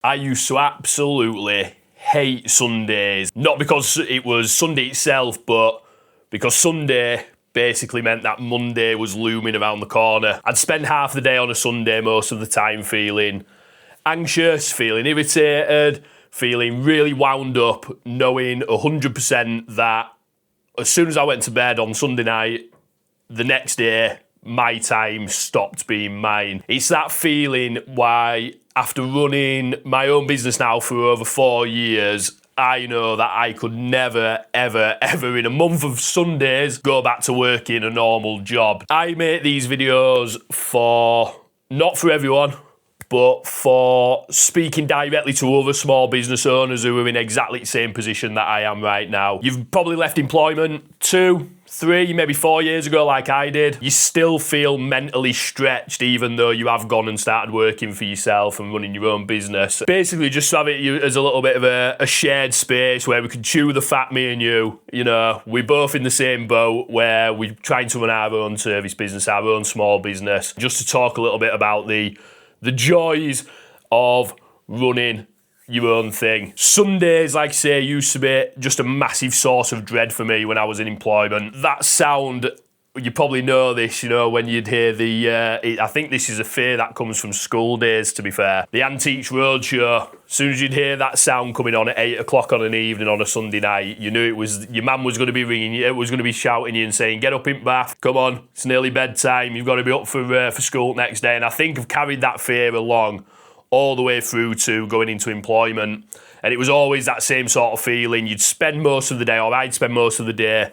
I used to absolutely hate Sundays. Not because it was Sunday itself, but because Sunday basically meant that Monday was looming around the corner. I'd spend half the day on a Sunday most of the time feeling anxious, feeling irritated, feeling really wound up, knowing 100% that as soon as I went to bed on Sunday night, the next day, my time stopped being mine. It's that feeling why, after running my own business now for over 4 years, I know that I could never, ever, ever in a month of Sundays go back to working a normal job. I make these videos not for everyone, but for speaking directly to other small business owners who are in exactly the same position that I am right now. You've probably left employment 2, 3, maybe 4 years ago like I did. You still feel mentally stretched even though you have gone and started working for yourself and running your own business. Basically just have it as a little bit of a shared space where we can chew the fat, me and you. You know, we're both in the same boat where we're trying to run our own service business, our own small business. Just to talk a little bit about the joys of running your own thing. Sundays, like I say, used to be just a massive source of dread for me when I was in employment. That sound, you probably know this, you know, when you'd hear I think this is a fear that comes from school days, to be fair. The Antiques Roadshow, as soon as you'd hear that sound coming on at 8 o'clock on an evening on a Sunday night, you knew it was, your mum was going to be ringing you, it was going to be shouting you and saying, get up in bath, come on, it's nearly bedtime, you've got to be up for school next day. And I think I've carried that fear along all the way through to going into employment. And it was always that same sort of feeling. You'd spend most of the day, or I'd spend most of the day,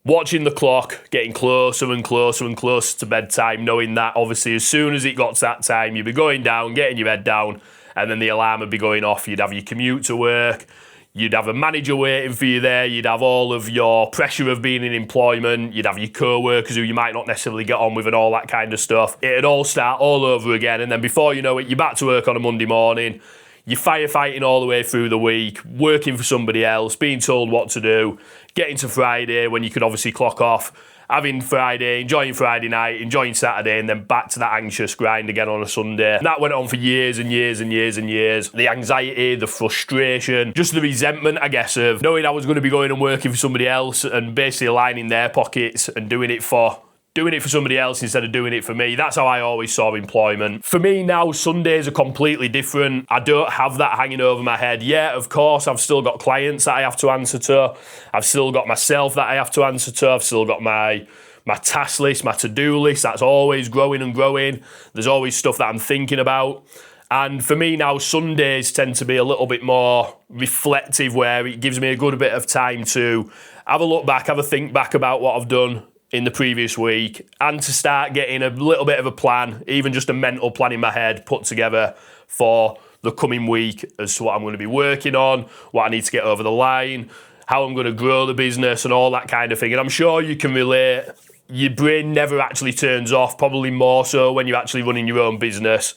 watching the clock, getting closer and closer and closer to bedtime, knowing that obviously as soon as it got to that time, you'd be going down, getting your head down, and then the alarm would be going off. You'd have your commute to work, you'd have a manager waiting for you there, you'd have all of your pressure of being in employment, you'd have your co-workers who you might not necessarily get on with and all that kind of stuff. It'd all start all over again, and then before you know it, you're back to work on a Monday morning, you're firefighting all the way through the week, working for somebody else, being told what to do, getting to Friday when you could obviously clock off, having Friday, enjoying Friday night, enjoying Saturday, and then back to that anxious grind again on a Sunday. And that went on for years and years and years and years. The anxiety, the frustration, just the resentment, I guess, of knowing I was going to be going and working for somebody else and basically lining their pockets and doing it for somebody else instead of doing it for me. That's how I always saw employment. For me now, Sundays are completely different. I don't have that hanging over my head. Yeah, of course, I've still got clients that I have to answer to. I've still got myself that I have to answer to. I've still got my task list, my to-do list. That's always growing and growing. There's always stuff that I'm thinking about. And for me now, Sundays tend to be a little bit more reflective, where it gives me a good bit of time to have a look back, have a think back about what I've done in the previous week, and to start getting a little bit of a plan, even just a mental plan in my head put together for the coming week as to what I'm going to be working on, what I need to get over the line, how I'm going to grow the business and all that kind of thing. And I'm sure you can relate. Your brain never actually turns off, probably more so when you're actually running your own business.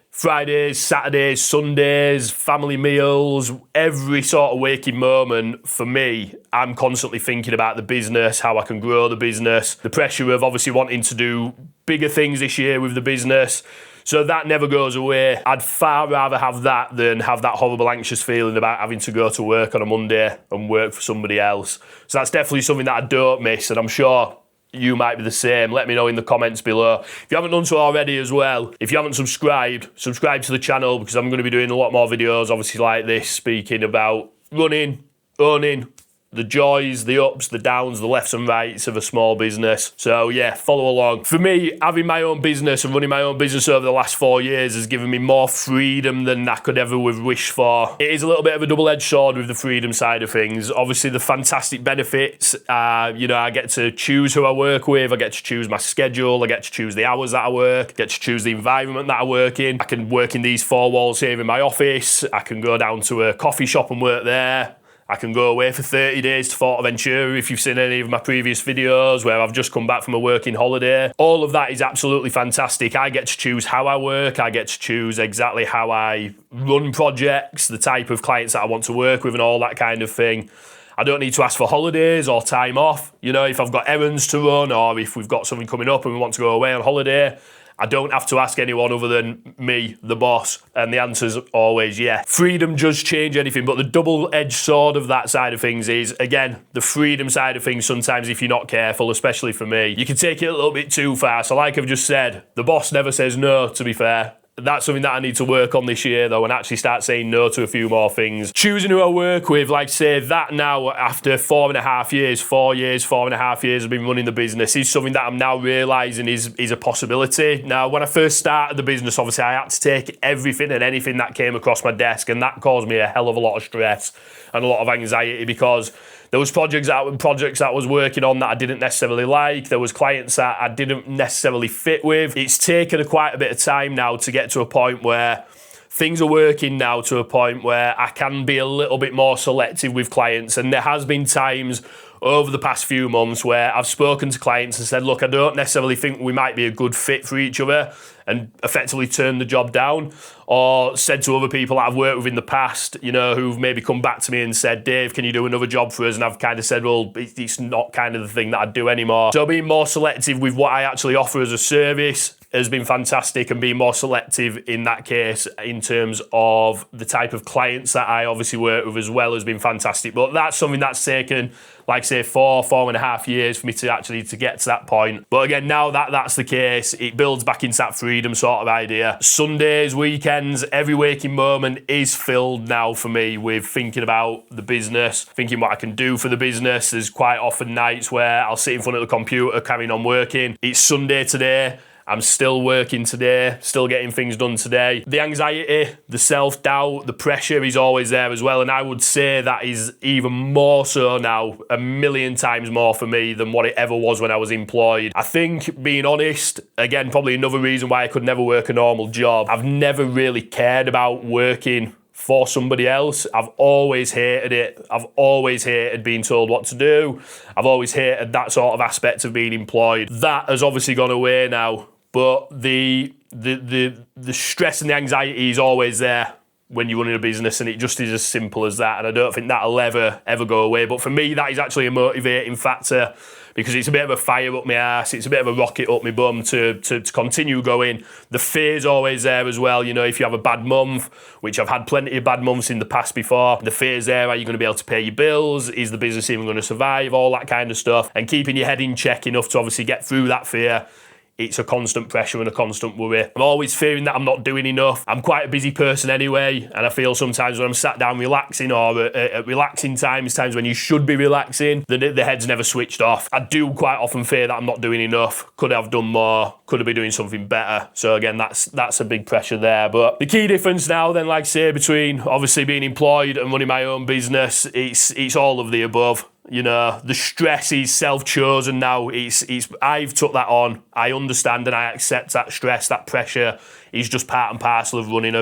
Fridays, Saturdays, Sundays, family meals, every sort of waking moment, for me, I'm constantly thinking about the business, how I can grow the business, the pressure of obviously wanting to do bigger things this year with the business. So that never goes away. I'd far rather have that than have that horrible anxious feeling about having to go to work on a Monday and work for somebody else. So that's definitely something that I don't miss, and I'm sure you might be the same. Let me know in the comments below. If you haven't done so already as well, if you haven't subscribe to the channel, because I'm going to be doing a lot more videos, obviously like this, speaking about running, owning, the joys, the ups, the downs, the lefts and rights of a small business. So yeah, follow along. For me, having my own business and running my own business over the last 4 years has given me more freedom than I could ever have wished for. It is a little bit of a double-edged sword with the freedom side of things. Obviously, the fantastic benefits, I get to choose who I work with, I get to choose my schedule, I get to choose the hours that I work, I get to choose the environment that I work in. I can work in these 4 walls here in my office, I can go down to a coffee shop and work there. I can go away for 30 days to Forteventura if you've seen any of my previous videos where I've just come back from a working holiday. All of that is absolutely fantastic. I get to choose how I work. I get to choose exactly how I run projects, the type of clients that I want to work with and all that kind of thing. I don't need to ask for holidays or time off. You know, if I've got errands to run or if we've got something coming up and we want to go away on holiday, I don't have to ask anyone other than me, the boss, and the answer's always yeah. Freedom does change anything, but the double-edged sword of that side of things is, again, the freedom side of things sometimes if you're not careful, especially for me, you can take it a little bit too far. So like I've just said, the boss never says no, to be fair. That's something that I need to work on this year, though, and actually start saying no to a few more things. Choosing who I work with, like say that now after 4.5 years, 4.5 years I've been running the business, is something that I'm now realising is a possibility. Now, when I first started the business, obviously I had to take everything and anything that came across my desk, and that caused me a hell of a lot of stress and a lot of anxiety, because there was projects that I was working on that I didn't necessarily like. There was clients that I didn't necessarily fit with. It's taken quite a bit of time now to get to a point where things are working now to a point where I can be a little bit more selective with clients. And there has been times over the past few months where I've spoken to clients and said, look, I don't necessarily think we might be a good fit for each other, and effectively turned the job down. Or said to other people that I've worked with in the past, you know, who've maybe come back to me and said, Dave, can you do another job for us? And I've kind of said, well, it's not kind of the thing that I do anymore. So being more selective with what I actually offer as a service has been fantastic, and being more selective in that case in terms of the type of clients that I obviously work with as well has been fantastic. But that's something that's taken, like say, 4.5 years for me to actually to get to that point. But again, now that that's the case, it builds back into that freedom sort of idea. Sundays, weekends, every waking moment is filled now for me with thinking about the business, thinking what I can do for the business. There's quite often nights where I'll sit in front of the computer carrying on working. It's Sunday today. I'm still working today, still getting things done today. The anxiety, the self-doubt, the pressure is always there as well. And I would say that is even more so now, a million times more for me than what it ever was when I was employed. I think, being honest, again, probably another reason why I could never work a normal job. I've never really cared about working for somebody else. I've always hated it. I've always hated being told what to do. I've always hated that sort of aspect of being employed. That has obviously gone away now. But the stress and the anxiety is always there when you're running a business, and it just is as simple as that. And I don't think that'll ever go away. But for me, that is actually a motivating factor, because it's a bit of a fire up my ass, it's a bit of a rocket up my bum to continue going. The fear's always there as well. You know, if you have a bad month, which I've had plenty of bad months in the past before, the fear's there. Are you going to be able to pay your bills? Is the business even going to survive? All that kind of stuff. And keeping your head in check enough to obviously get through that fear, it's a constant pressure and a constant worry. I'm always fearing that I'm not doing enough. I'm quite a busy person anyway, and I feel sometimes when I'm sat down relaxing, or at relaxing times when you should be relaxing, the head's never switched off. I do quite often fear that I'm not doing enough. Could I have done more? Could I be doing something better? So again, that's a big pressure there. But the key difference now then, like I say, between obviously being employed and running my own business, it's all of the above. You know, the stress is self-chosen now. I've took that on. I understand and I accept that stress, that pressure is just part and parcel of running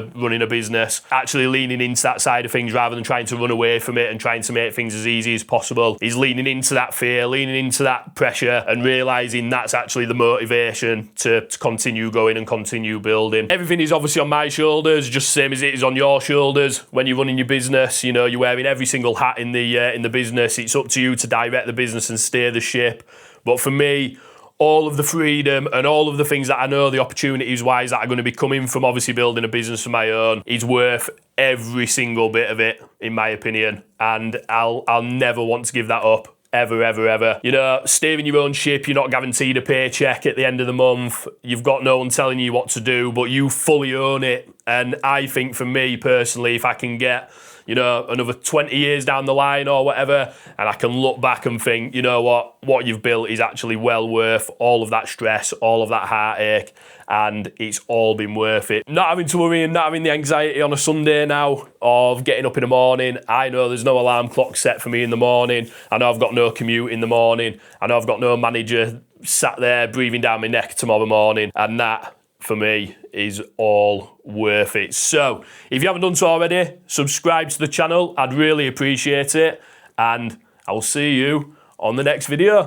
a business. Actually leaning into that side of things rather than trying to run away from it and trying to make things as easy as possible is leaning into that fear, leaning into that pressure, and realising that's actually the motivation to continue going and continue building. Everything is obviously on my shoulders, just the same as it is on your shoulders when you're running your business. You know, you're wearing every single hat in the business. It's up to you to direct the business and steer the ship. But for me, all of the freedom and all of the things that I know, the opportunities wise that are going to be coming from obviously building a business of my own, is worth every single bit of it, in my opinion. And I'll never want to give that up. Ever. You know, steering your own ship, you're not guaranteed a paycheck at the end of the month. You've got no one telling you what to do, but you fully own it. And I think for me personally, if I can get, you know, another 20 years down the line or whatever, and I can look back and think, you know what you've built is actually well worth all of that stress, all of that heartache, and it's all been worth it. Not having to worry and not having the anxiety on a Sunday now of getting up in the morning. I know there's no alarm clock set for me in the morning. I know I've got no commute in the morning. I know I've got no manager sat there breathing down my neck tomorrow morning, and that, for me, is all worth it. So, if you haven't done so already, subscribe to the channel. I'd really appreciate it. And I will see you on the next video.